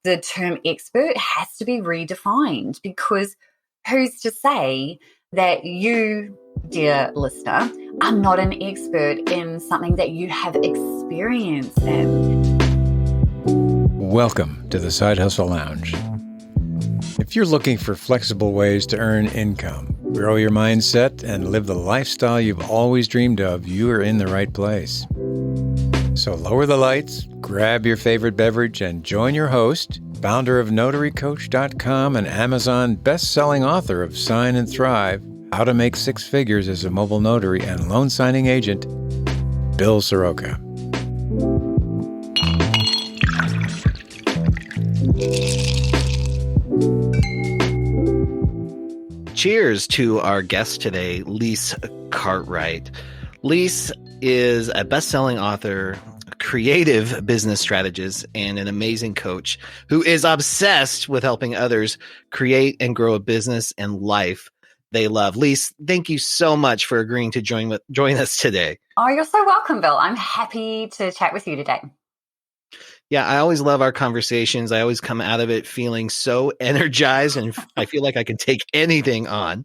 the term expert has to be redefined, because who's to say that you, dear listener, are not an expert in something that you have experience in? Welcome to the Side Hustle Lounge. If you're looking for flexible ways to earn income, grow your mindset, and live the lifestyle you've always dreamed of, you are in the right place. So lower the lights, grab your favorite beverage, and join your host, founder of NotaryCoach.com and Amazon best-selling author of Sign and Thrive, How to Make Six Figures as a Mobile Notary and Loan Signing Agent, Bill Soroka. Cheers to our guest today, Lise Cartwright. Lise is a best-selling author, creative business strategist, and an amazing coach who is obsessed with helping others create and grow a business and life they love. Lise, thank you so much for agreeing to join us today. Oh, you're so welcome, Bill. I'm happy to chat with you today. Yeah, I always love our conversations. I always come out of it feeling so energized, and I feel like I can take anything on.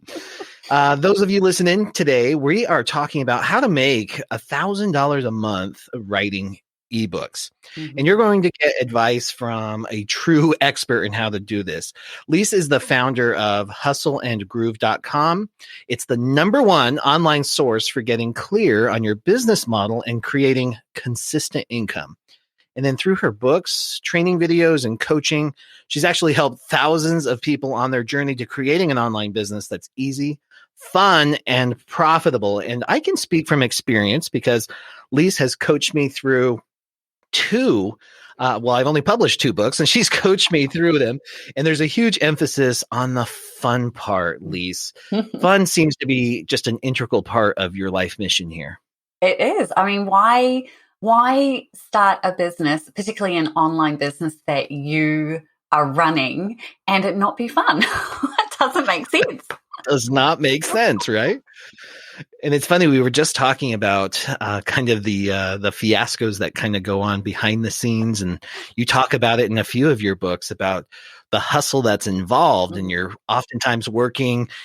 Those of you listening today, we are talking about how to make $1,000 a month writing ebooks. And you're going to get advice from a true expert in how to do this. Lise is the founder of hustleandgroove.com. It's the #1 online source for getting clear on your business model and creating consistent income. And then through her books, training videos, and coaching, she's actually helped thousands of people on their journey to creating an online business that's easy, fun, and profitable. And I can speak from experience because Lise has coached me through I've only published 2 books, and she's coached me through them. And there's a huge emphasis on the fun part, Lise. Fun seems to be just an integral part of your life mission here. It is. I mean, why start a business, particularly an online business that you are running, and it not be fun? That doesn't make sense. Does not make sense, right? And it's funny, we were just talking about kind of the fiascos that kind of go on behind the scenes, and you talk about it in a few of your books about the hustle that's involved, and you're oftentimes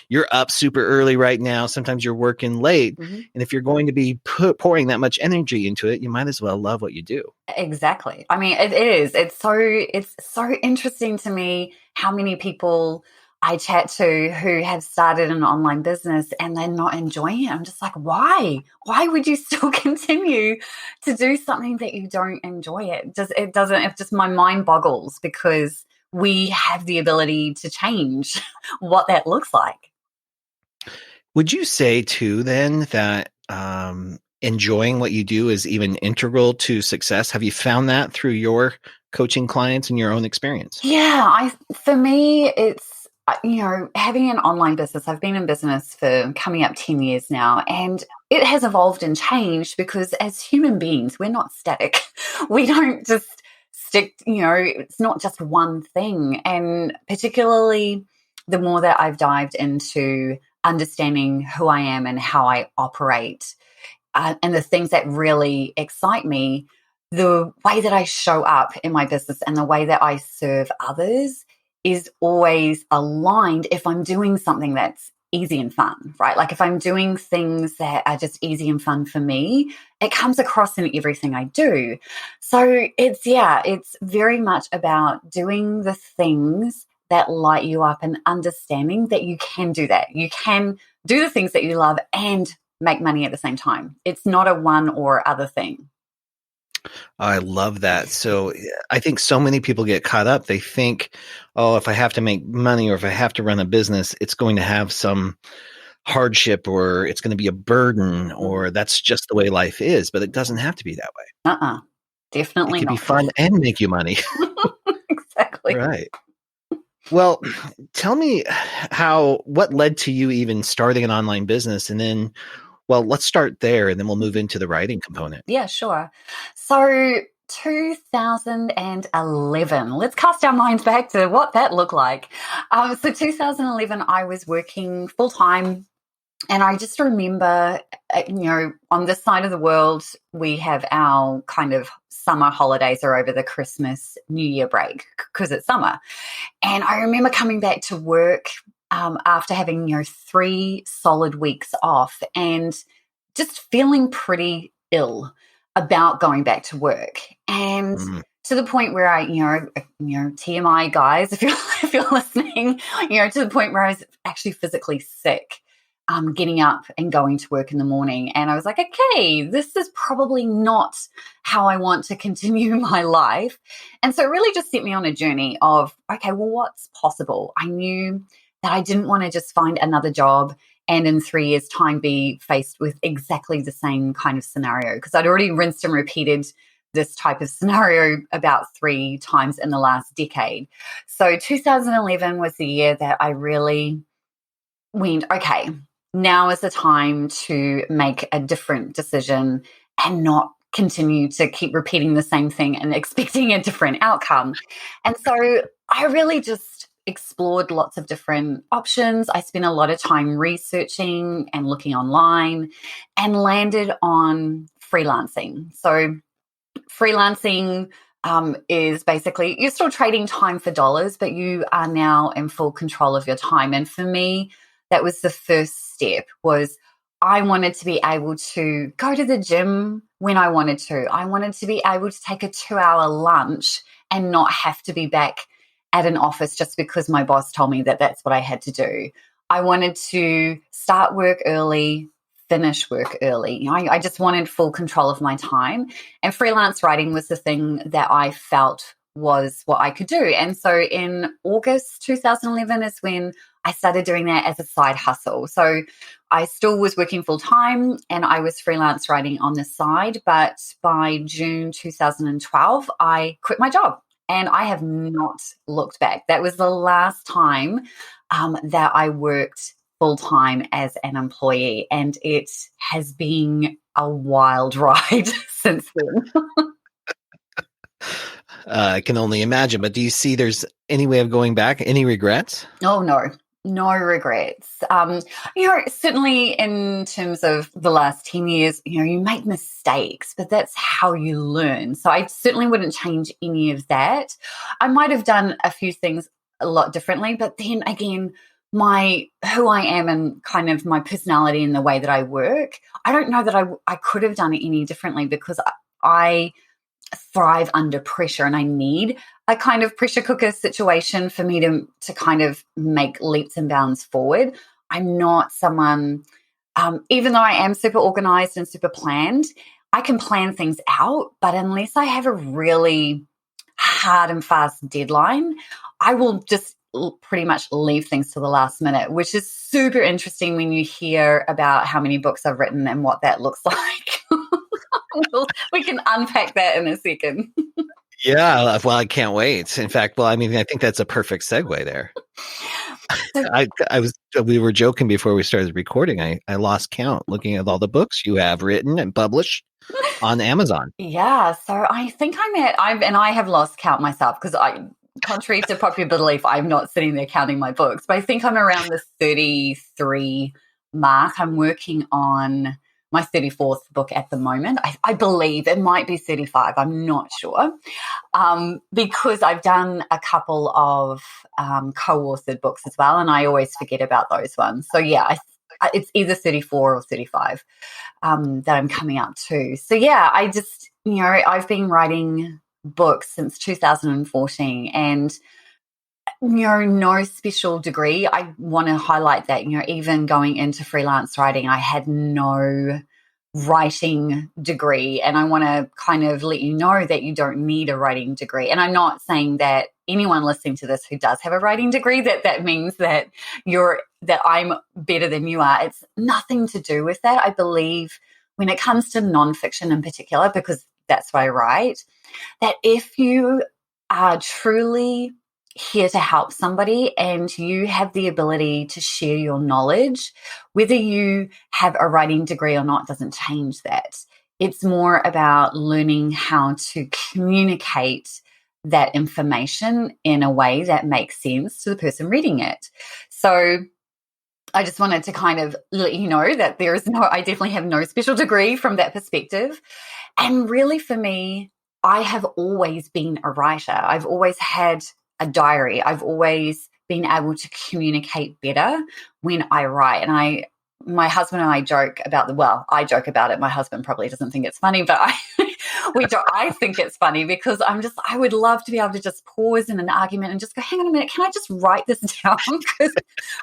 you're up super early right now. Sometimes you're working late. And if you're going to be pouring that much energy into it, you might as well love what you do. Exactly. I mean, it is. It's so interesting to me how many people I chat to who have started an online business and they're not enjoying it. I'm just like, why? Why would you still continue to do something that you don't enjoy? It just my mind boggles, because we have the ability to change what that looks like. Would you say too, then, that enjoying what you do is even integral to success? Have you found that through your coaching clients and your own experience? Yeah, for me, it's, having an online business. I've been in business for coming up 10 years now, and it has evolved and changed because as human beings, we're not static. We don't just stick, it's not just one thing. And particularly the more that I've dived into understanding who I am and how I operate, and the things that really excite me, the way that I show up in my business and the way that I serve others is always aligned if I'm doing something that's easy and fun, right? Like if I'm doing things that are just easy and fun for me, it comes across in everything I do. So it's very much about doing the things that light you up and understanding that you can do that. You can do the things that you love and make money at the same time. It's not a one or other thing. I love that. So I think so many people get caught up. They think, oh, if I have to make money or if I have to run a business, it's going to have some hardship or it's going to be a burden or that's just the way life is. But it doesn't have to be that way. Definitely it can not. be fun and make you money. Exactly. Right. Well, tell me what led to you even starting an online business, and then let's start there and then we'll move into the writing component. Yeah, sure. So 2011, let's cast our minds back to what that looked like. So 2011, I was working full-time And I just remember, on this side of the world, we have our kind of summer holidays are over the Christmas, New Year break because it's summer. And I remember coming back to work after having, 3 solid weeks off and just feeling pretty ill about going back to work. And to the point where I, TMI guys, if you're listening, to the point where I was actually physically sick, getting up and going to work in the morning. And I was like, okay, this is probably not how I want to continue my life. And so it really just set me on a journey of, okay, well, what's possible? I knew that I didn't want to just find another job and in 3 years' time be faced with exactly the same kind of scenario, because I'd already rinsed and repeated this type of scenario about 3 times in the last decade. So 2011 was the year that I really went, okay, now is the time to make a different decision and not continue to keep repeating the same thing and expecting a different outcome. And so I really just explored lots of different options. I spent a lot of time researching and looking online and landed on freelancing. So freelancing is basically you're still trading time for dollars, but you are now in full control of your time. And for me, that was the first step. Was I wanted to be able to go to the gym when I wanted to. I wanted to be able to take a 2-hour lunch and not have to be back at an office just because my boss told me that that's what I had to do. I wanted to start work early, finish work early. I just wanted full control of my time. And freelance writing was the thing that I felt was what I could do. And so in August 2011 is when I started doing that as a side hustle. So I still was working full time and I was freelance writing on the side. But by June 2012, I quit my job. And I have not looked back. That was the last time that I worked full-time as an employee. And it has been a wild ride since then. I can only imagine. But do you see there's any way of going back? Any regrets? Oh, no regrets. Certainly in terms of the last 10 years, you make mistakes, but that's how you learn. So I certainly wouldn't change any of that. I might have done a few things a lot differently, but then again, who I am and kind of my personality and the way that I work, I don't know that I could have done it any differently, because I thrive under pressure and I need a kind of pressure cooker situation for me to kind of make leaps and bounds forward. I'm not someone, even though I am super organized and super planned, I can plan things out, but unless I have a really hard and fast deadline, I will just pretty much leave things to the last minute, which is super interesting when you hear about how many books I've written and what that looks like. We can unpack that in a second. Yeah, well, I can't wait. In fact, I think that's a perfect segue there. We were joking before we started recording. I lost count looking at all the books you have written and published on Amazon. Yeah, so I think I have lost count myself, because contrary to popular belief, I'm not sitting there counting my books, but I think I'm around the 33 mark. I'm working on my 34th book at the moment. I believe it might be 35. I'm not sure, because I've done a couple of co-authored books as well, and I always forget about those ones. So yeah, it's either 34 or 35 that I'm coming up to. So yeah, I just, I've been writing books since 2014, and no special degree. I want to highlight that, even going into freelance writing, I had no writing degree. And I want to kind of let you know that you don't need a writing degree. And I'm not saying that anyone listening to this who does have a writing degree, that means that I'm better than you are. It's nothing to do with that. I believe when it comes to nonfiction in particular, because that's what I write, that if you are truly here to help somebody and you have the ability to share your knowledge, whether you have a writing degree or not doesn't change that. It's more about learning how to communicate that information in a way that makes sense to the person reading it. So I just wanted to kind of let you know that I definitely have no special degree from that perspective. And really for me, I have always been a writer. I've always had a diary. I've always been able to communicate better when I write. And my husband and I joke about I joke about it. My husband probably doesn't think it's funny, but I think it's funny because I would love to be able to just pause in an argument and just go, hang on a minute, can I just write this down? Because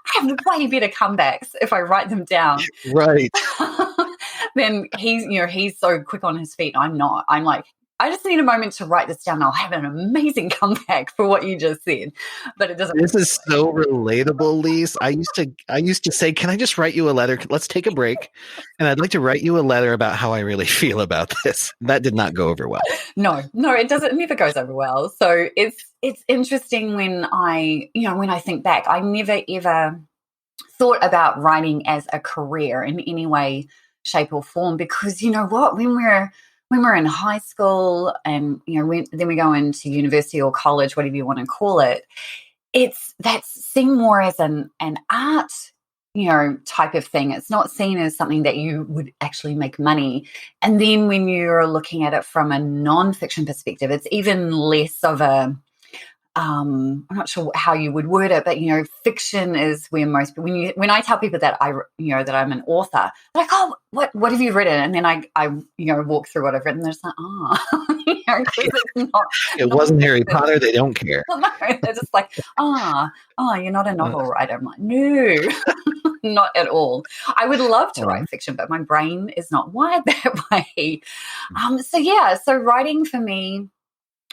I have way better comebacks if I write them down. Right. Then he's so quick on his feet. I'm not. I'm like, I just need a moment to write this down. I'll have an amazing comeback for what you just said. But it doesn't. This is so relatable, Lise. I used to say, can I just write you a letter? Let's take a break. And I'd like to write you a letter about how I really feel about this. That did not go over well. No, it doesn't. It never goes over well. So it's interesting when I think back, I never ever thought about writing as a career in any way, shape or form, because you know what, when we're in high school and then we go into university or college, whatever you want to call it, that's seen more as an art type of thing. It's not seen as something that you would actually make money. And then when you're looking at it from a nonfiction perspective, it's even less of a I'm not sure how you would word it, but fiction is where most when I tell people that that I'm an author, they're like, oh, what have you written? And then I walk through what I've written. They're just like, it wasn't Harry Potter. They don't care. No, they're just like, you're not a novel writer. I'm like, no, not at all. I would love to write fiction, but my brain is not wired that way. So writing for me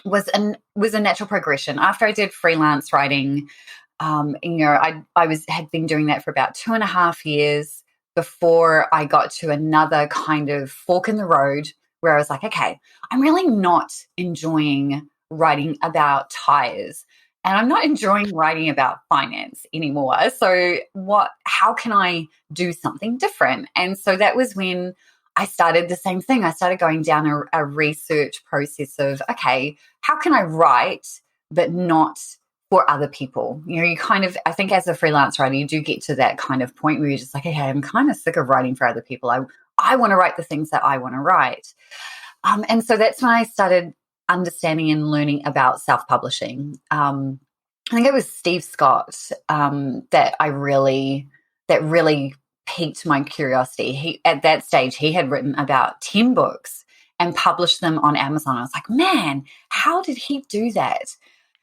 was a natural progression. After I did freelance writing, I had been doing that for about 2.5 years before I got to another kind of fork in the road where I was like, okay, I'm really not enjoying writing about tires, and I'm not enjoying writing about finance anymore. So how can I do something different? And so that was when I started the same thing. I started going down a research process of, okay, how can I write, but not for other people? I think as a freelance writer, you do get to that kind of point where you're just like, okay, I'm kind of sick of writing for other people. I want to write the things that I want to write. And so that's when I started understanding and learning about self-publishing. I think it was Steve Scott that really piqued my curiosity. At that stage, he had written about 10 books and published them on Amazon. I was like, man, how did he do that?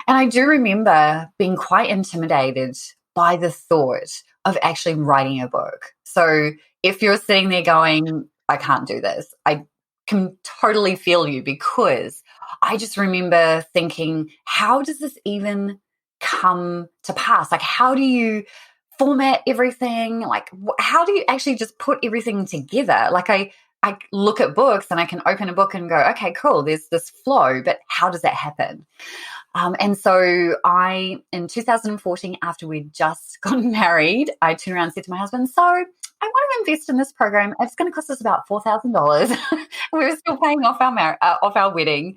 And I do remember being quite intimidated by the thought of actually writing a book. So if you're sitting there going, I can't do this, I can totally feel you, because I just remember thinking, how does this even come to pass? Like, how do you format everything? Like, how do you actually just put everything together? Like, I look at books and I can open a book and go, okay, cool, there's this flow, but how does that happen? And so in 2014, after we'd just gotten married, I turned around and said to my husband, so I want to invest in this program. It's going to cost us about $4,000. We were still paying off our wedding.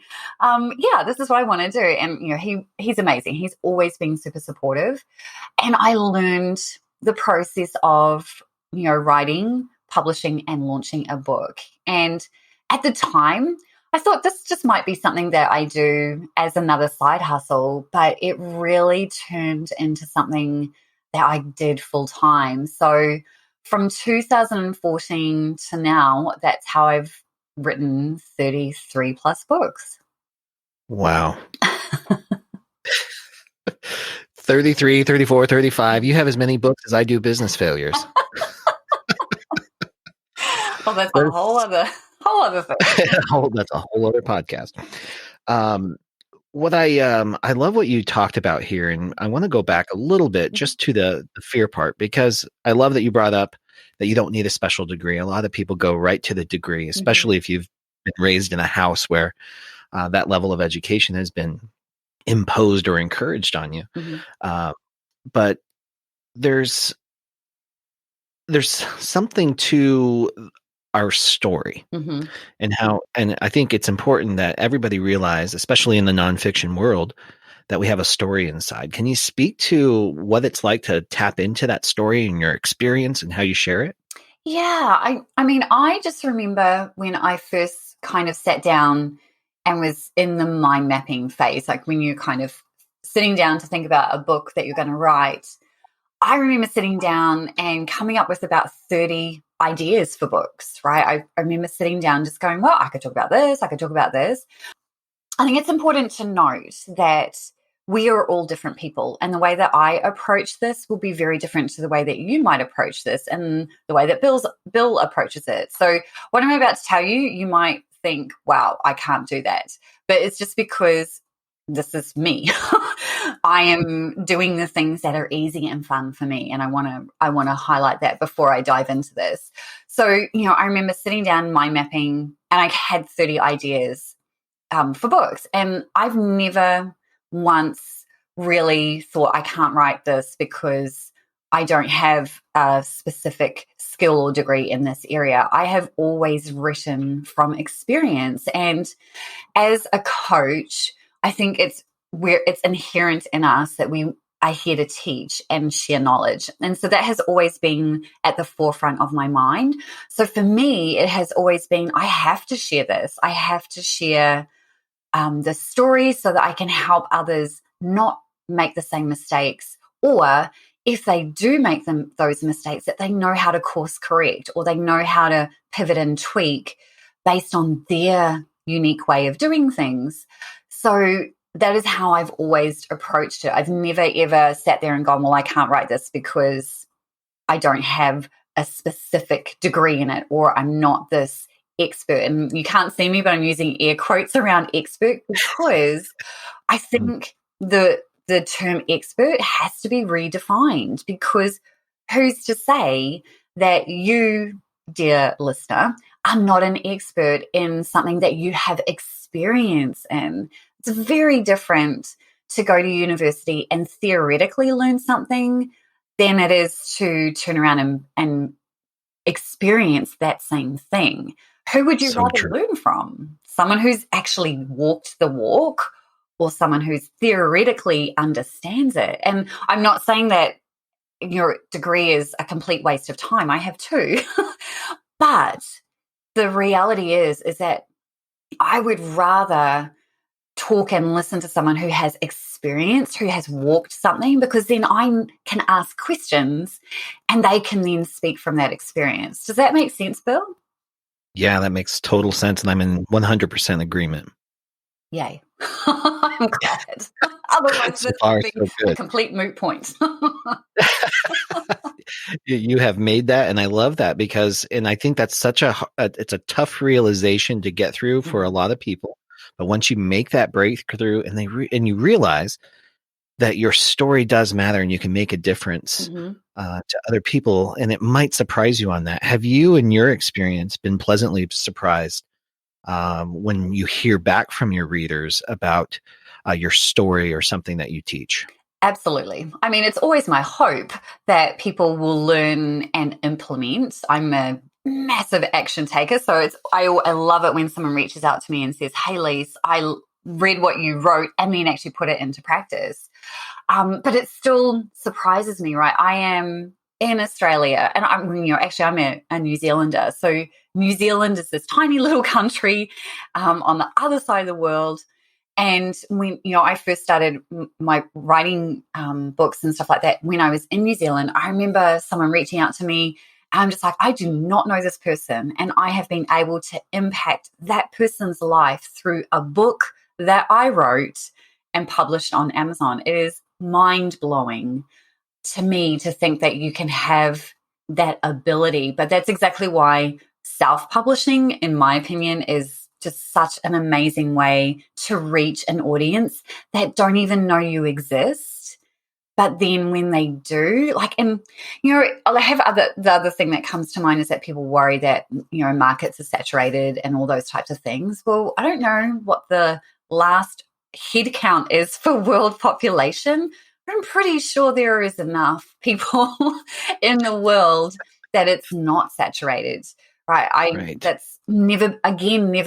This is what I want to do. And, he's amazing. He's always been super supportive. And I learned the process of, writing, publishing, and launching a book. And at the time, I thought this just might be something that I do as another side hustle, but it really turned into something that I did full time. So from 2014 to now, that's how I've written 33 plus books. Wow. 33, 34, 35. You have as many books as I do business failures. Well, that's a whole other thing. That's a whole other podcast. What I love what you talked about here, and I want to go back a little bit just to the fear part, because I love that you brought up that you don't need a special degree. A lot of people go right to the degree, especially if you've been raised in a house where that level of education has been imposed or encouraged on you. But there's something to our story and I think it's important that everybody realize, especially in the nonfiction world, that we have a story inside. Can you speak to what it's like to tap into that story and your experience and how you share it? Yeah, I mean, I just remember when I first kind of sat down and was in the mind mapping phase, like when you're kind of sitting down to think about a book that you're going to write. I remember sitting down and coming up with about 30 ideas for books, right? I remember sitting down just going, well, I could talk about this, I could talk about this. I think it's important to note that we are all different people, and the way that I approach this will be very different to the way that you might approach this and the way that Bill approaches it. So what I'm about to tell you, you might think, wow, I can't do that. But it's just because this is me. I am doing the things that are easy and fun for me, and I want to highlight that before I dive into this. So, I remember sitting down mind mapping, and I had 30 ideas for books, and I've never once really thought I can't write this because I don't have a specific skill or degree in this area. I have always written from experience, and as a coach, I think it's inherent in us that we are here to teach and share knowledge. And so that has always been at the forefront of my mind. So for me, it has always been, I have to share this. I have to share the story so that I can help others not make the same mistakes, or if they do make those mistakes, that they know how to course correct, or they know how to pivot and tweak based on their unique way of doing things. So that is how I've always approached it. I've never, ever sat there and gone, well, I can't write this because I don't have a specific degree in it, or I'm not this expert. And you can't see me, but I'm using air quotes around expert because I think the term expert has to be redefined, because who's to say that you, dear listener, are not an expert in something that you have experience in? It's very different to go to university and theoretically learn something than it is to turn around and experience that same thing. Who would you rather learn from? Someone who's actually walked the walk, or someone who's theoretically understands it? And I'm not saying that your degree is a complete waste of time. I have two. But the reality is that I would rather talk and listen to someone who has experience, who has walked something, because then I can ask questions and they can then speak from that experience. Does that make sense, Bill? Yeah, that makes total sense. And I'm in 100% agreement. Yay. I'm glad. Otherwise, this would be a complete moot point. You have made that, and I love that, because, and I think that's it's a tough realization to get through for a lot of people. But once you make that breakthrough, and and you realize that your story does matter, and you can make a difference to other people, and it might surprise you on that. Have you, in your experience, been pleasantly surprised when you hear back from your readers about your story or something that you teach? Absolutely. I mean, it's always my hope that people will learn and implement. I'm a massive action taker, so I love it when someone reaches out to me and says, "Hey, Lise, I read what you wrote," and then actually put it into practice. But it still surprises me, right? I am in Australia, and I'm a New Zealander. So New Zealand is this tiny little country on the other side of the world. And when I first started my writing books and stuff like that, when I was in New Zealand, I remember someone reaching out to me. I'm just like, I do not know this person, and I have been able to impact that person's life through a book that I wrote and published on Amazon. It is mind-blowing to me to think that you can have that ability. But that's exactly why self-publishing, in my opinion, is just such an amazing way to reach an audience that don't even know you exist. But then when they do, I have the other thing that comes to mind is that people worry that, markets are saturated and all those types of things. Well, I don't know what the last head count is for world population. I'm pretty sure there is enough people in the world that it's not saturated. Right. That's never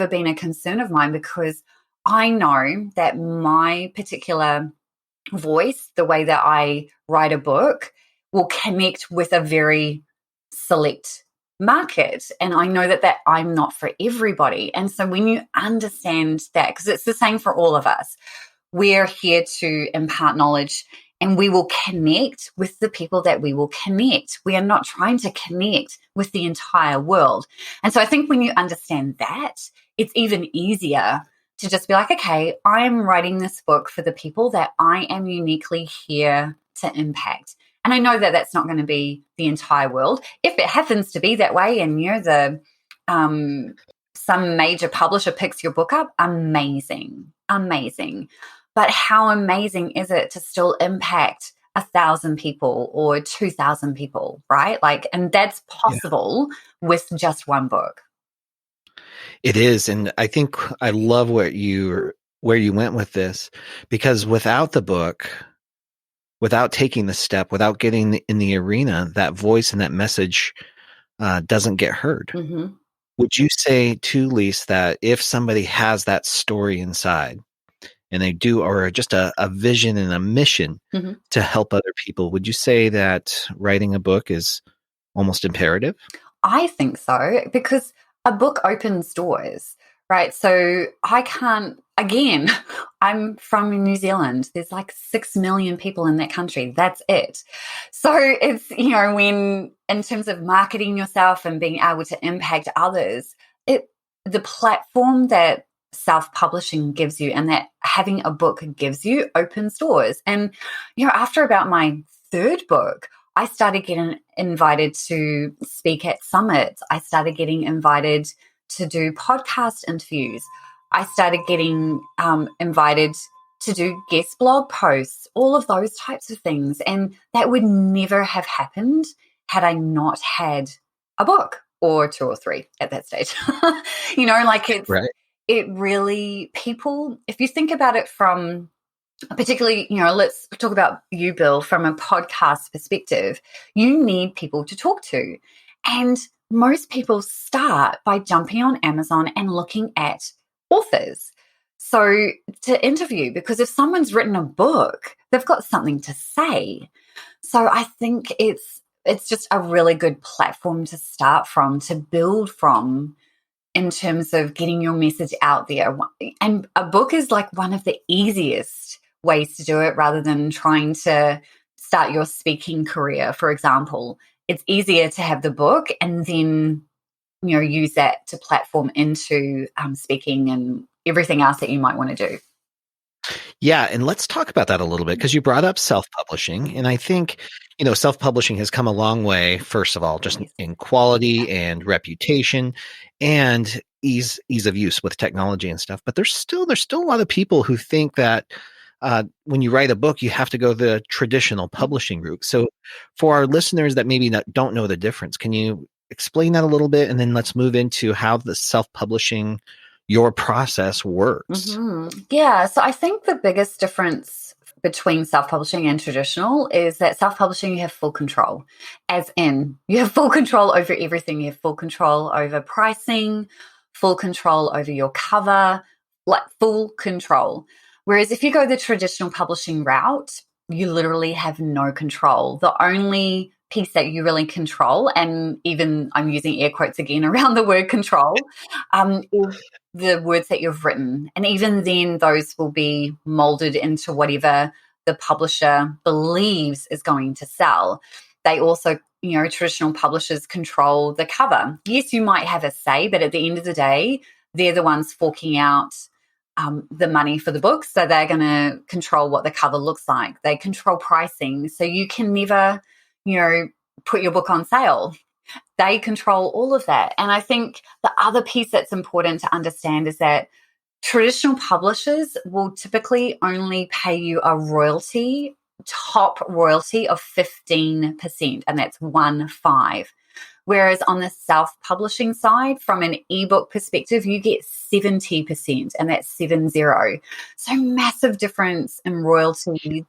been a concern of mine, because I know that my particular voice, the way that I write a book, will connect with a very select market. And I know that I'm not for everybody. And so when you understand that, because it's the same for all of us, we're here to impart knowledge, and we will connect with the people that we will connect. We are not trying to connect with the entire world. And so I think when you understand that, it's even easier to just be like, okay, I am writing this book for the people that I am uniquely here to impact. And I know that that's not going to be the entire world. If it happens to be that way and you're some major publisher picks your book up, amazing. But how amazing is it to still impact 1,000 people or 2,000 people, right? Like, and that's possible with just one book. It is. And I think I love where you went with this, because without the book, without taking the step, without getting in the arena, that voice and that message doesn't get heard. Mm-hmm. Would you say too, Lise, that if somebody has that story inside and they do, or just a vision and a mission Mm-hmm. to help other people, would you say that writing a book is almost imperative? I think so, because a book opens doors, right? So I can't, again, I'm from New Zealand. There's like 6 million people in that country. That's it. So it's, when, in terms of marketing yourself and being able to impact others, the platform that self-publishing gives you and that having a book gives you opens doors. And, after about my third book, I started getting invited to speak at summits. I started getting invited to do podcast interviews. I started getting invited to do guest blog posts, all of those types of things. And that would never have happened had I not had a book, or 2 or 3 at that stage. It's right. It really, people, if you think about it from, particularly, let's talk about you, Bill, from a podcast perspective, you need people to talk to. And most people start by jumping on Amazon and looking at authors. So to interview, because if someone's written a book, they've got something to say. So I think it's just a really good platform to start from, to build from, in terms of getting your message out there. And a book is like one of the easiest ways to do it, rather than trying to start your speaking career, for example. It's easier to have the book and then, use that to platform into speaking and everything else that you might want to do. Yeah. And let's talk about that a little bit, because you brought up self-publishing. And I think, self-publishing has come a long way, first of all, just in quality and reputation and ease of use with technology and stuff. But there's still a lot of people who think that when you write a book, you have to go the traditional publishing route. So for our listeners that maybe don't know the difference, can you explain that a little bit? And then let's move into how the self-publishing, your process works. Mm-hmm. Yeah. So I think the biggest difference between self-publishing and traditional is that self-publishing, you have full control, as in you have full control over everything. You have full control over pricing, full control over your cover, like full control. Whereas if you go the traditional publishing route, you literally have no control. The only piece that you really control, and even I'm using air quotes again around the word control, is the words that you've written. And even then, those will be molded into whatever the publisher believes is going to sell. They also, traditional publishers control the cover. Yes, you might have a say, but at the end of the day, they're the ones forking out the money for the book. So they're going to control what the cover looks like. They control pricing. So you can never, put your book on sale. They control all of that. And I think the other piece that's important to understand is that traditional publishers will typically only pay you a royalty, top royalty of 15%, and that's 15. Whereas on the self-publishing side, from an ebook perspective, you get 70%, and that's 70. So massive difference in royalty.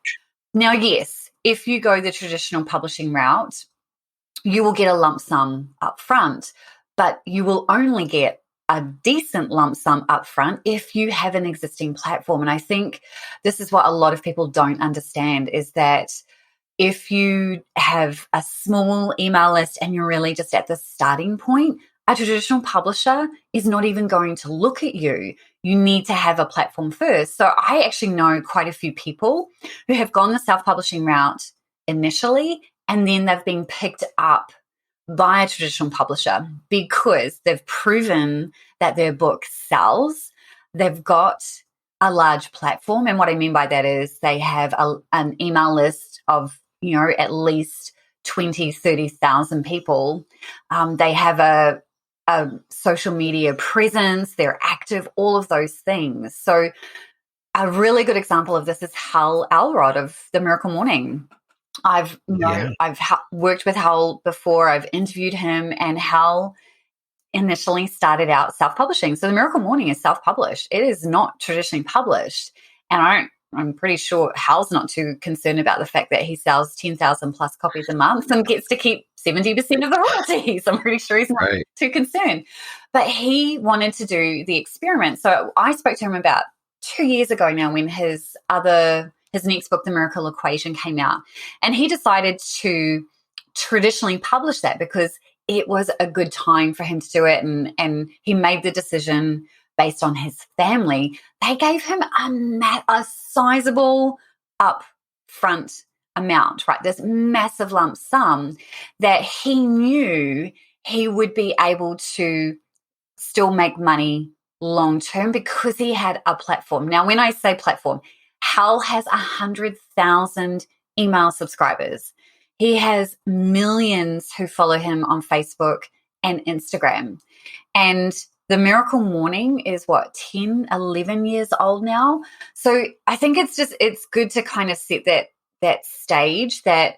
Now, yes, if you go the traditional publishing route, you will get a lump sum up front, but you will only get a decent lump sum upfront if you have an existing platform. And I think this is what a lot of people don't understand, is that if you have a small email list and you're really just at the starting point, a traditional publisher is not even going to look at you. You need to have a platform first. So I actually know quite a few people who have gone the self-publishing route initially, and then they've been picked up by a traditional publisher because they've proven that their book sells. They've got a large platform. And what I mean by that is they have an email list of, at least 20, 30,000 people. They have a social media presence. They're active, all of those things. So a really good example of this is Hal Elrod of The Miracle Morning. I've worked with Hal before. I've interviewed him, and Hal initially started out self-publishing. So The Miracle Morning is self-published. It is not traditionally published. And I'm pretty sure Hal's not too concerned about the fact that he sells 10,000 plus copies a month and gets to keep 70% of the royalties. I'm pretty sure he's not too concerned. But he wanted to do the experiment. So I spoke to him about 2 years ago now when his next book, The Miracle Equation, came out. And he decided to traditionally publish that because it was a good time for him to do it. And he made the decision based on his family. They gave him a sizable upfront amount, right? This massive lump sum that he knew he would be able to still make money long term because he had a platform. Now, when I say platform, Hal has 100,000 email subscribers. He has millions who follow him on Facebook and Instagram. And The Miracle Morning is 10, 11 years old now. So I think it's good to kind of set that stage that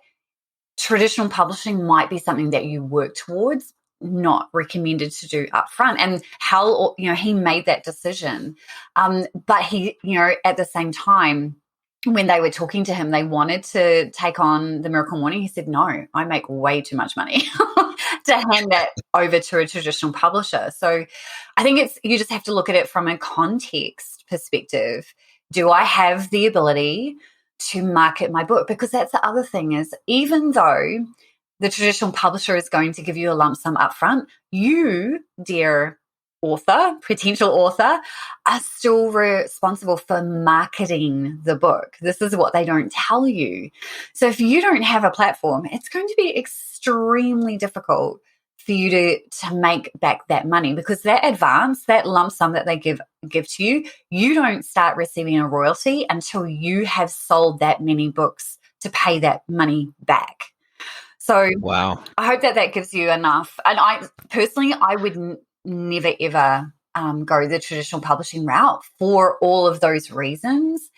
traditional publishing might be something that you work towards, not recommended to do upfront. And Hal, he made that decision. But he, at the same time, when they were talking to him, they wanted to take on The Miracle Morning. He said, no, I make way too much money to hand that over to a traditional publisher. So I think you just have to look at it from a context perspective. Do I have the ability to market my book? Because that's the other thing is, even though the traditional publisher is going to give you a lump sum upfront, you, dear author, potential author, are still responsible for marketing the book. This is what they don't tell you. So if you don't have a platform, it's going to be extremely difficult for you to make back that money, because that advance, that lump sum that they give to you, you don't start receiving a royalty until you have sold that many books to pay that money back. So wow. I hope that gives you enough. And I personally, I would never, ever go the traditional publishing route for all of those reasons,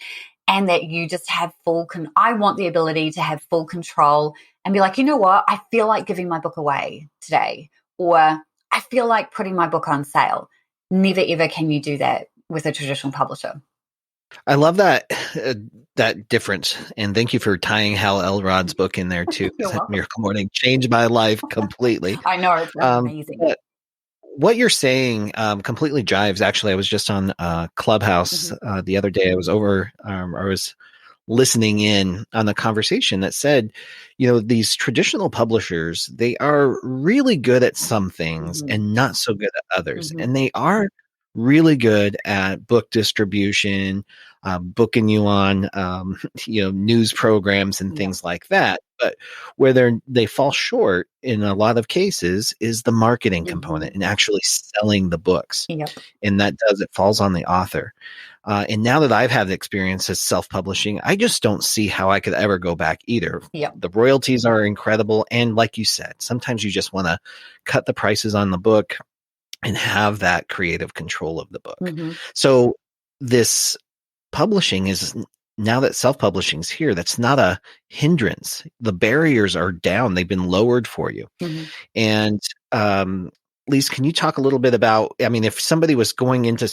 and that you just have I want the ability to have full control and be like, you know what, I feel like giving my book away today, or I feel like putting my book on sale. Never, ever can you do that with a traditional publisher. I love that difference, and thank you for tying Hal Elrod's book in there too. That Miracle Morning changed my life completely. I know, it's amazing. What you're saying completely jives. Actually, I was just on Clubhouse the other day. I was over. I was listening in on a conversation that said, these traditional publishers, they are really good at some things and not so good at others, and they are really good at book distribution, booking you on, news programs and things like that. But where they fall short in a lot of cases is the marketing component and actually selling the books. Yep. And it falls on the author. And now that I've had the experience as self-publishing, I just don't see how I could ever go back either. Yep. The royalties are incredible. And like you said, sometimes you just want to cut the prices on the book and have that creative control of the book. So this publishing is, now that self-publishing is here, that's not a hindrance. The barriers are down. They've been lowered for you. And Lise, can you talk a little bit about, if somebody was going into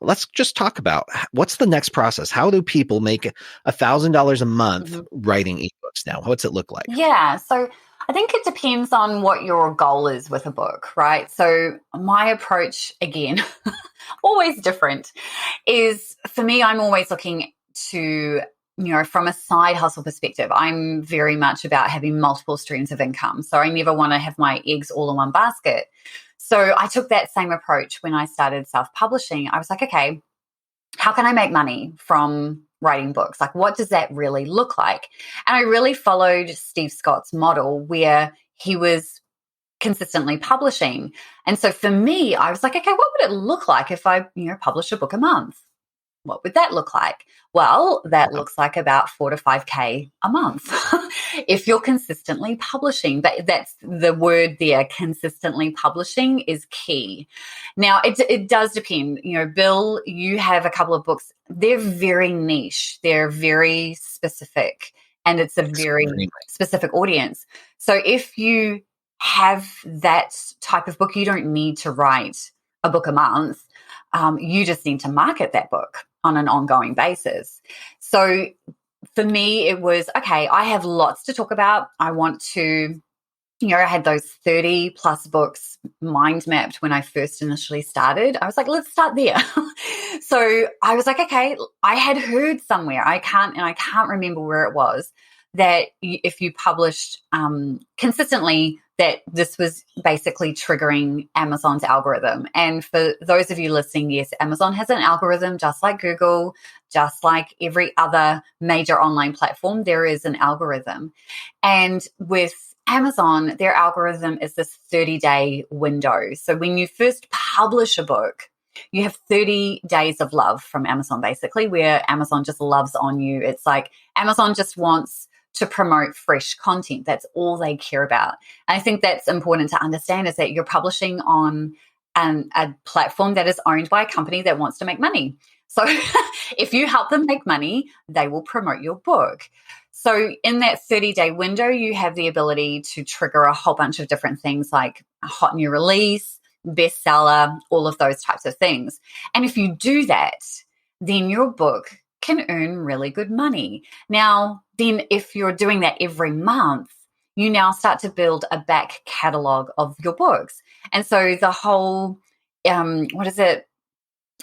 let's just talk about what's the next process. How do people make $1,000 a month writing ebooks now? What's it look like? Yeah. So I think it depends on what your goal is with a book, right? So my approach, again, always different, is for me, I'm always looking to, from a side hustle perspective, I'm very much about having multiple streams of income. So I never want to have my eggs all in one basket. So I took that same approach when I started self-publishing. I was like, okay, how can I make money from writing books? Like, what does that really look like? And I really followed Steve Scott's model where he was consistently publishing. And so for me, I was like, okay, what would it look like if I, publish a book a month? What would that look like? Well, that looks like about 4 to 5K a month if you're consistently publishing. But that's the word there, consistently publishing is key. Now, it does depend. Bill, you have a couple of books. They're very niche. They're very specific, and it's a very specific audience. So if you have that type of book, you don't need to write a book a month. You just need to market that book on an ongoing basis. So for me, it was, okay, I have lots to talk about. I want to, I had those 30 plus books mind mapped when I first initially started. I was like, let's start there. So I was like, okay, I had heard somewhere, I can't remember where it was, that if you published consistently, that this was basically triggering Amazon's algorithm. And for those of you listening, yes, Amazon has an algorithm just like Google, just like every other major online platform, there is an algorithm. And with Amazon, their algorithm is this 30-day window. So when you first publish a book, you have 30 days of love from Amazon, basically, where Amazon just loves on you. It's like Amazon just wants to promote fresh content. That's all they care about. And I think that's important to understand, is that you're publishing on a platform that is owned by a company that wants to make money. So if you help them make money, they will promote your book. So in that 30-day window, you have the ability to trigger a whole bunch of different things like a hot new release, bestseller, all of those types of things. And if you do that, then your book can earn really good money. Now, then if you're doing that every month, you now start to build a back catalog of your books. And so the whole, a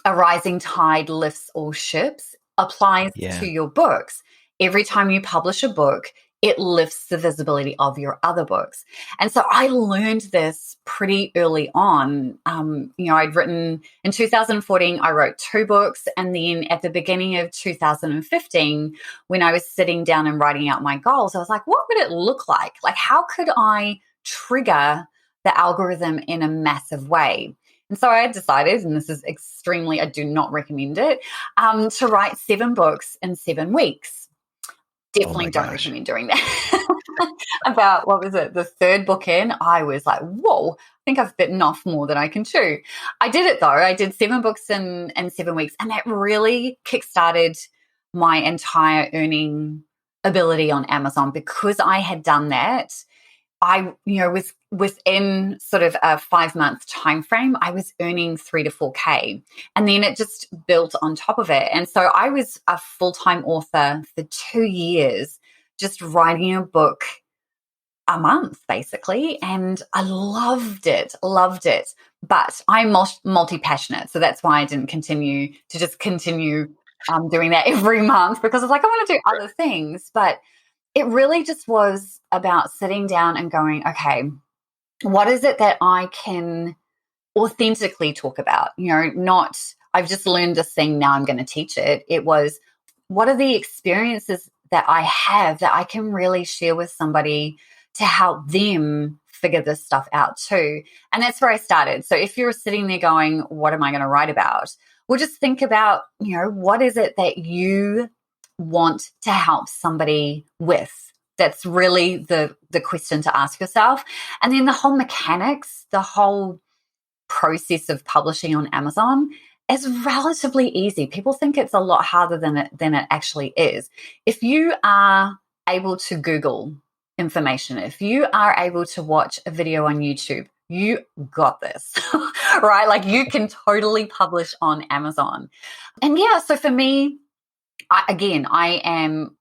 rising tide lifts all ships applies to your books. Every time you publish a book, it lifts the visibility of your other books. And so I learned this pretty early on. I'd written in 2014, I wrote 2 books. And then at the beginning of 2015, when I was sitting down and writing out my goals, I was like, what would it look like? Like, how could I trigger the algorithm in a massive way? And so I had decided, and this is extremely, I do not recommend it, to write 7 books in 7 weeks. Definitely don't recommend doing that. About, what was it, the 3rd book in, I was like, whoa, I think I've bitten off more than I can chew. I did it though. I did 7 books in 7 weeks, and that really kickstarted my entire earning ability on Amazon. Because I had done that, I, within sort of a 5-month time frame, I was earning 3 to 4K, and then it just built on top of it. And so I was a full-time author for 2 years, just writing a book a month, basically, and I loved it. But I'm multi-passionate, so that's why I didn't continue doing that every month, because I was like, I want to do other things. But it really just was about sitting down and going, okay, what is it that I can authentically talk about? Not, I've just learned this thing, now I'm going to teach it. It was, what are the experiences that I have that I can really share with somebody to help them figure this stuff out too? And that's where I started. So if you're sitting there going, what am I going to write about? Well, just think about, what is it that you want to help somebody with? That's really the question to ask yourself. And then the whole mechanics, the whole process of publishing on Amazon is relatively easy. People think it's a lot harder than it actually is. If you are able to Google information, if you are able to watch a video on YouTube, you got this, right? Like, you can totally publish on Amazon. And yeah, so for me, I am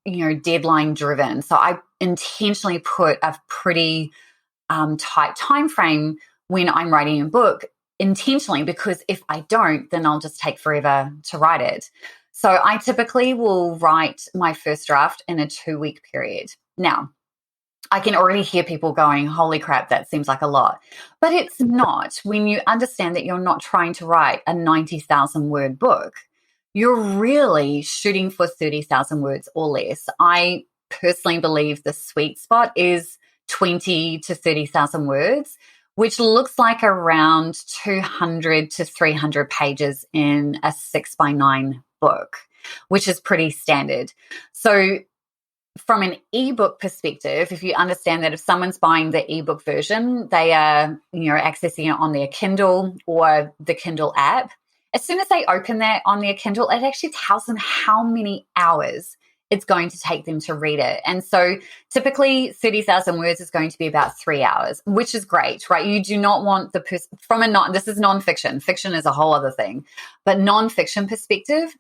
deadline driven. So I intentionally put a pretty tight time frame when I'm writing a book, intentionally, because if I don't, then I'll just take forever to write it. So I typically will write my first draft in a 2-week period. Now, I can already hear people going, holy crap, that seems like a lot. But it's not when you understand that you're not trying to write a 90,000 word book. You're really shooting for 30,000 words or less. I personally believe the sweet spot is 20 to 30,000 words, which looks like around 200 to 300 pages in a 6x9 book, which is pretty standard. So from an ebook perspective, if you understand that if someone's buying the ebook version, they are, accessing it on their Kindle or the Kindle app. As soon as they open that on their Kindle, it actually tells them how many hours it's going to take them to read it. And so typically 30,000 words is going to be about 3 hours, which is great, right? You do not want the person this is nonfiction. Fiction is a whole other thing. But nonfiction perspective,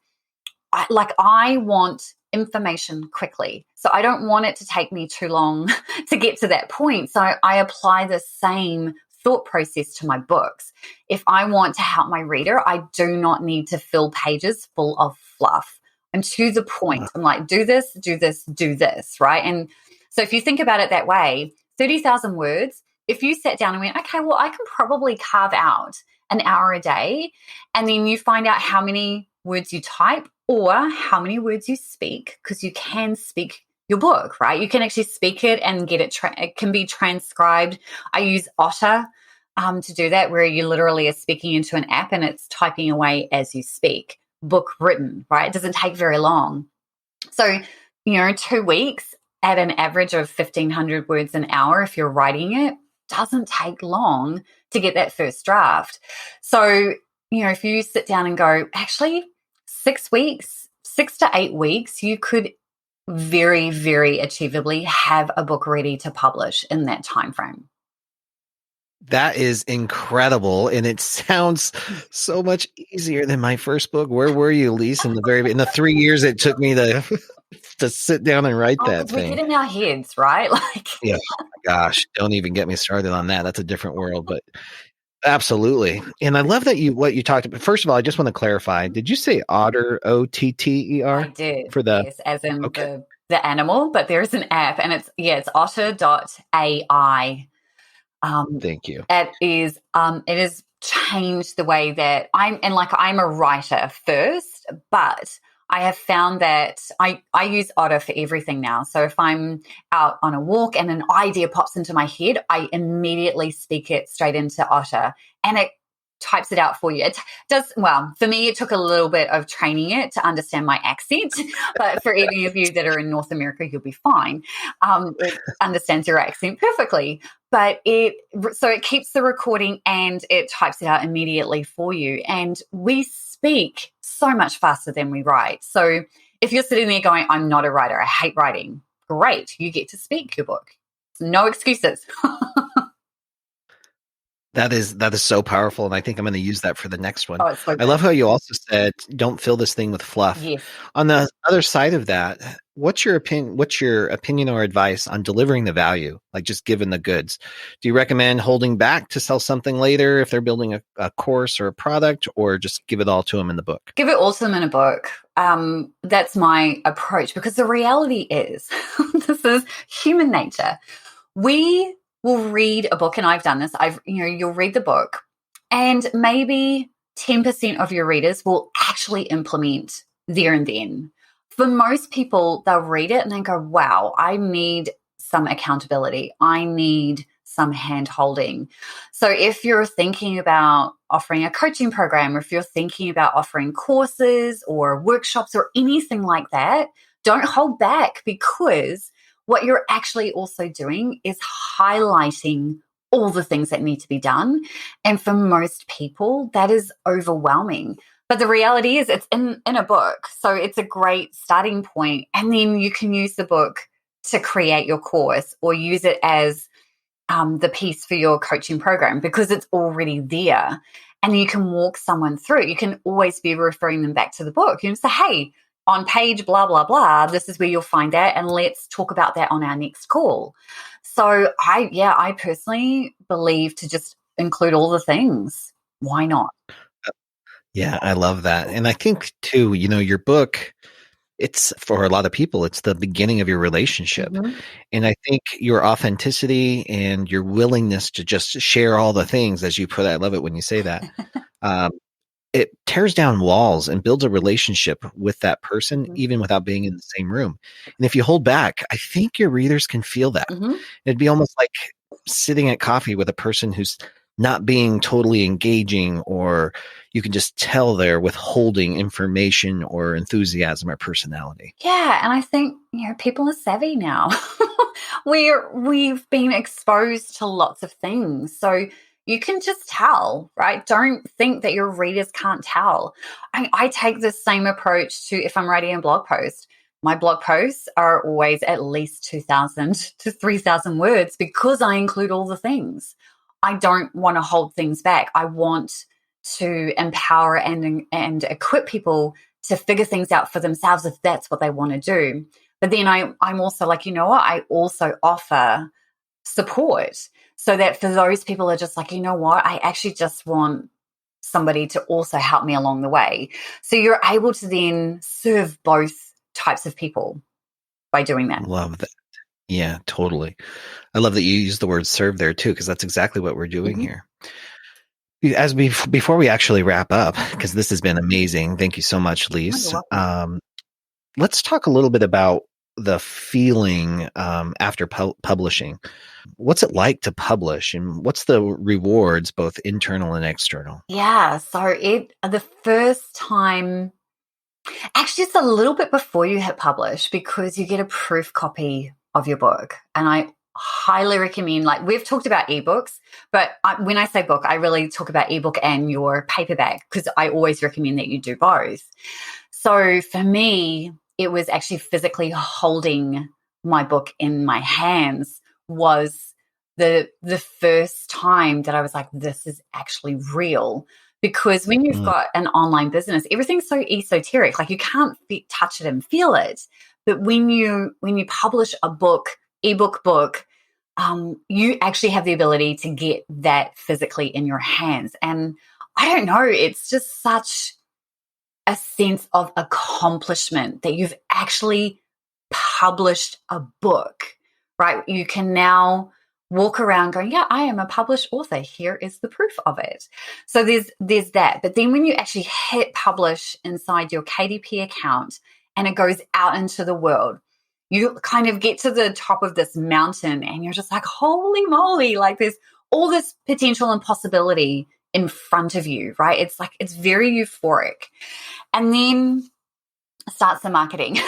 I want information quickly. So I don't want it to take me too long to get to that point. So I apply the same thought process to my books. If I want to help my reader, I do not need to fill pages full of fluff. I'm to the point. I'm like, do this, do this, do this, right? And so if you think about it that way, 30,000 words, if you sat down and went, okay, well, I can probably carve out an hour a day, and then you find out how many words you type or how many words you speak, because you can speak your book, right? You can actually speak it and get it, it can be transcribed. I use Otter to do that, where you literally are speaking into an app and it's typing away as you speak. Book written, right? It doesn't take very long. So, 2 weeks at an average of 1,500 words an hour, if you're writing it, doesn't take long to get that first draft. So, if you sit down and go, actually, 6 weeks, 6 to 8 weeks, you could very, very achievably have a book ready to publish in that time frame. That is incredible, and it sounds so much easier than my first book. Where were you, Lise, in the 3 years it took me to sit down and write that thing? We get in our heads, right? Yeah, oh my gosh, don't even get me started on that. That's a different world, but absolutely. And I love that what you talked about. First of all, I just want to clarify. Did you say Otter, Otter? I did. For the yes, as in the animal, but there is an app, and it's otter.ai. Thank you. It has changed the way that I'm a writer first, but I have found that I use Otter for everything now. So if I'm out on a walk and an idea pops into my head, I immediately speak it straight into Otter, and it types it out for you. It does, well, for me, it took a little bit of training it to understand my accent, but for any of you that are in North America, you'll be fine. It understands your accent perfectly, but it keeps the recording and it types it out immediately for you. And we speak so much faster than we write. So if you're sitting there going, I'm not a writer, I hate writing, great, you get to speak your book. No excuses. That is so powerful, and I think I'm going to use that for the next one. Oh, it's so good. I love how you also said, "Don't fill this thing with fluff." Yes. On the other side of that, what's your opinion or advice on delivering the value, like just giving the goods? Do you recommend holding back to sell something later if they're building a course or a product, or just give it all to them in the book? Give it all to them in a book. That's my approach, because the reality is, this is human nature. We will read a book, and I've done this. You'll read the book, and maybe 10% of your readers will actually implement there and then. For most people, they'll read it and they go, wow, I need some accountability. I need some hand holding. So if you're thinking about offering a coaching program, or if you're thinking about offering courses or workshops or anything like that, don't hold back, because what you're actually also doing is highlighting all the things that need to be done. And for most people, that is overwhelming. But the reality is it's in a book. So it's a great starting point. And then you can use the book to create your course, or use it as the piece for your coaching program, because it's already there. And you can walk someone through. You can always be referring them back to the book. You can say, hey, on page blah, blah, blah, this is where you'll find that. And let's talk about that on our next call. So I personally believe to just include all the things. Why not? Yeah, I love that. And I think too, your book, it's for a lot of people, it's the beginning of your relationship. Mm-hmm. And I think your authenticity and your willingness to just share all the things, as you put it, I love it when you say that. Um, it tears down walls and builds a relationship with that person, even without being in the same room. And if you hold back, I think your readers can feel that. Mm-hmm. It'd be almost like sitting at coffee with a person who's not being totally engaging, or you can just tell they're withholding information or enthusiasm or personality. Yeah, and I think, people are savvy now. We've been exposed to lots of things. So you can just tell, right? Don't think that your readers can't tell. I take the same approach to if I'm writing a blog post. My blog posts are always at least 2,000 to 3,000 words because I include all the things. I don't want to hold things back. I want to empower and equip people to figure things out for themselves if that's what they want to do. But then I'm also like, I also offer support so that for those people are just like, I actually just want somebody to also help me along the way. So you're able to then serve both types of people by doing that. Love that. Yeah, totally. I love that you use the word serve there too, because that's exactly what we're doing here. Before we actually wrap up, because this has been amazing. Thank you so much, Lise. Let's talk a little bit about the feeling after publishing. What's it like to publish, and what's the rewards, both internal and external? Yeah. So the first time, actually, it's a little bit before you hit publish because you get a proof copy of your book. And I highly recommend, like we've talked about ebooks, but when I say book, I really talk about ebook and your paperback because I always recommend that you do both. So for me, it was actually physically holding my book in my hands was the first time that I was like, this is actually real. Because when you've got an online business, everything's so esoteric, like you can't touch it and feel it. But when you publish a book, ebook book, you actually have the ability to get that physically in your hands. And I don't know, it's just such a sense of accomplishment that you've actually published a book, right? You can now walk around going, yeah, I am a published author. Here is the proof of it. So there's that. But then when you actually hit publish inside your KDP account and it goes out into the world, you kind of get to the top of this mountain and you're just like, holy moly, like there's all this potential and possibility in front of you, right? It's like, it's very euphoric. And then starts the marketing,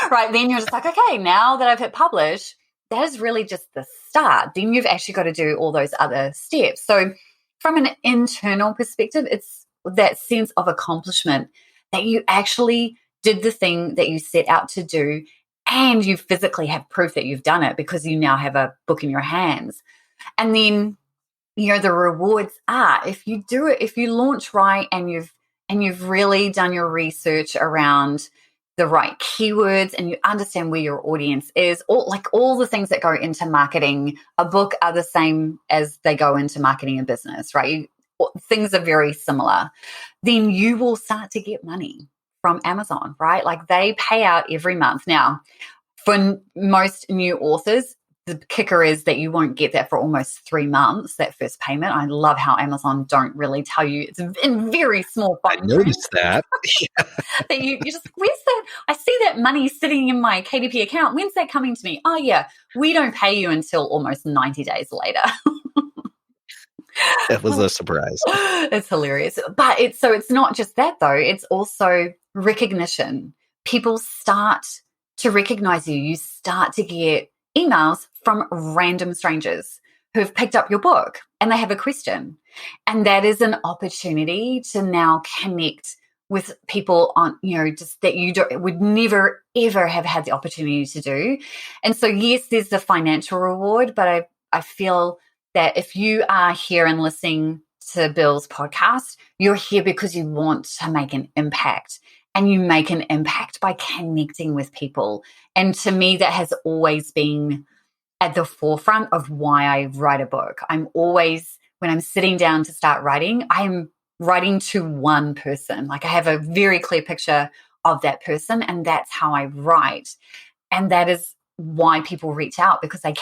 right? Then you're just like, okay, now that I've hit publish, that is really just the start. Then you've actually got to do all those other steps. So from an internal perspective, it's that sense of accomplishment that you actually did the thing that you set out to do, and you physically have proof that you've done it because you now have a book in your hands. And then, the rewards are if you do it, if you launch right and you've really done your research around the right keywords and you understand where your audience is, all the things that go into marketing a book are the same as they go into marketing a business, right? Things are very similar. Then you will start to get money from Amazon, right? Like they pay out every month. Now, for most new authors, the kicker is that you won't get that for almost 3 months, that first payment. I love how Amazon don't really tell you. It's in very small font. I noticed that. That you just, where's that? I see that money sitting in my KDP account. When's that coming to me? Oh, yeah, we don't pay you until almost 90 days later. That was a surprise. It's hilarious. But it's not just that, though. It's also recognition. People start to recognize you. You start to get emails from random strangers who have picked up your book and they have a question. And that is an opportunity to now connect with people on, just that you would never, ever have had the opportunity to do. And so, yes, there's the financial reward, but I feel that if you are here and listening to Bill's podcast, you're here because you want to make an impact. and you make an impact by connecting with people. And to me, that has always been at the forefront of why I write a book. I'm always, when I'm sitting down to start writing, I'm writing to one person. Like I have a very clear picture of that person, and that's how I write. And that is why people reach out, because they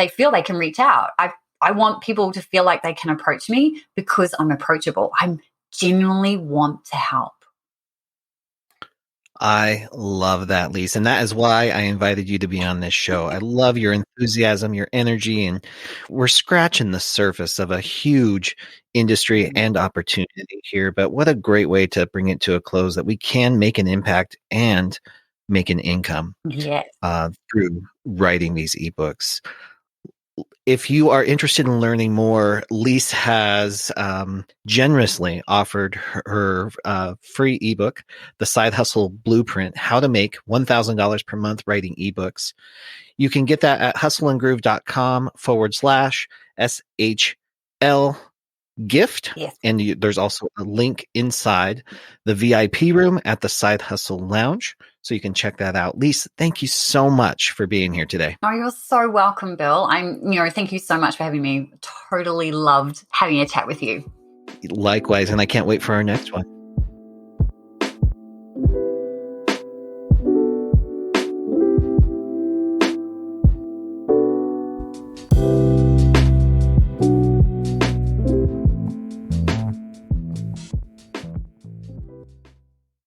feel they can reach out. I want people to feel like they can approach me because I'm approachable. I genuinely want to help. I love that, Lise. And that is why I invited you to be on this show. I love your enthusiasm, your energy, and we're scratching the surface of a huge industry and opportunity here. But what a great way to bring it to a close, that we can make an impact and make an income Yes. through writing these ebooks. If you are interested in learning more, Lise has generously offered her free ebook, The Side Hustle Blueprint, How to Make $1,000 per Month Writing Ebooks. You can get that at hustleandgroove.com/SHL gift. Yes. And there's also a link inside the VIP room at the Side Hustle Lounge, so you can check that out. Lise, thank you so much for being here today. Oh, you're so welcome, Bill. Thank you so much for having me. Totally loved having a chat with you. Likewise, and I can't wait for our next one.